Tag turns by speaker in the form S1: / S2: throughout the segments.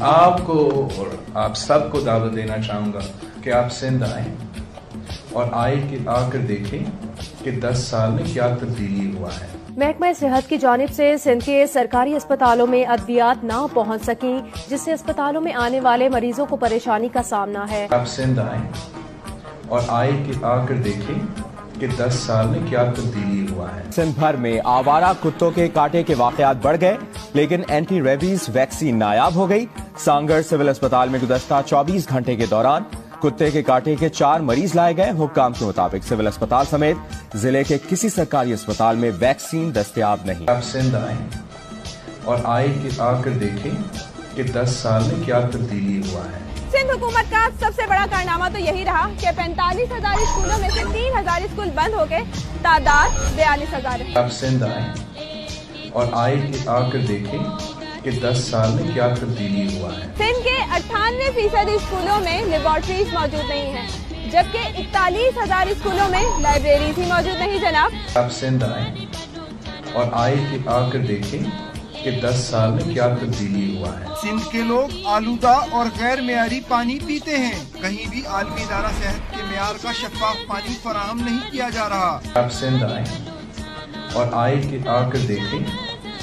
S1: آپ کو اور آپ سب کو دعوت دینا چاہوں گا کہ آپ سندھ آئیں اور آ کر دیکھیں کہ 10 سال میں کیا تبدیلی ہوا ہے۔
S2: محکمہ صحت کی جانب سے سندھ کے سرکاری اسپتالوں میں ادویات نہ پہنچ سکیں، جس سے اسپتالوں میں آنے والے مریضوں کو پریشانی کا سامنا ہے۔
S1: آپ سندھ آئیں اور آ کر دیکھیں کہ 10 سال میں کیا تبدیلی ہوا ہے۔
S3: سندھ بھر میں آوارہ کتوں کے کاٹے کے واقعات بڑھ گئے، لیکن اینٹی ریبیز ویکسین نایاب ہو گئی۔ سانگر سول اسپتال میں گزشتہ 24 گھنٹے کے دوران کتے کے کاٹے کے 4 مریض لائے گئے۔ حکام کے مطابق سول اسپتال سمیت ضلع کے کسی سرکاری اسپتال میں ویکسین دستیاب نہیں۔
S1: آپ سندھ آئیں اور آ کر دیکھیں کہ 10 سال میں کیا تبدیلی ہوا ہے۔
S4: سندھ حکومت کا سب سے بڑا کارنامہ تو یہی رہا کہ 45,000 اسکولوں میں سے 3,000 اسکول بند ہو گئے، تعداد 42,000 ہے۔
S1: آپ سندھ آئیں اور آ کر دیکھیں کہ 10 سال میں کیا تبدیلی ہوا ہے۔
S4: سندھ کے 98% اسکولوں میں لیبارٹریز موجود نہیں ہیں، جبکہ 41,000 اسکولوں میں لائبریریز ہی موجود نہیں جناب۔
S1: آپ سندھ آئیں اور آ کر دیکھیں کہ 10 سال میں کیا تبدیلی ہوا ہے۔
S5: سندھ کے لوگ آلودہ اور غیر معیاری پانی پیتے ہیں، کہیں بھی عالمی ادارہ صحت کے معیار کا شفاف پانی فراہم نہیں کیا جا رہا۔
S1: آپ سندھ آئیں اور آ کر دیکھیں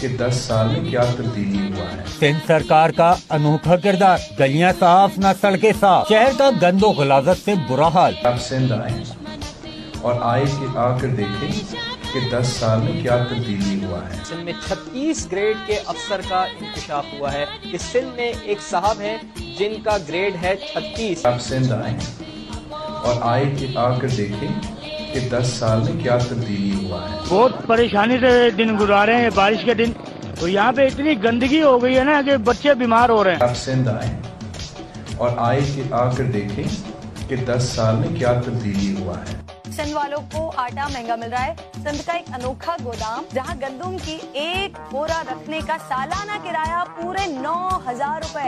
S1: کہ 10 سال میں کیا تبدیلی ہوا ہے۔
S6: سندھ سرکار کا انوکھا کردار، گلیاں صاف نہ سڑکیں صاف، شہر کا گند و غلاظت سے برا حال۔
S1: آپ سندھ آئیں اور آ کر دیکھیں کہ 10 سال میں کیا تبدیلی ہوا ہے۔
S7: سندھ میں 36 گریڈ کے افسر کا انکشاف ہوا ہے۔ اس سندھ میں ایک صاحب ہیں جن کا گریڈ ہے 36۔
S1: آپ سندھ آئیں اور آ کر دیکھیں کہ 10 سال میں کیا تبدیلی ہوا ہے۔
S8: بہت پریشانی سے دن گزارے ہیں، بارش کے دن، اور یہاں پہ اتنی گندگی ہو گئی ہے نا کہ بچے بیمار ہو رہے ہیں۔
S1: آپ سندھ آئیں اور آ کر دیکھیں کہ 10 سال میں کیا تبدیلی ہوا ہے۔
S9: سندھ والوں کو آٹا مہنگا مل رہا ہے۔ سندھ کا ایک انوکھا گودام جہاں گندم کی ایک بورا رکھنے کا سالانہ کرایہ پورے 9,000 روپے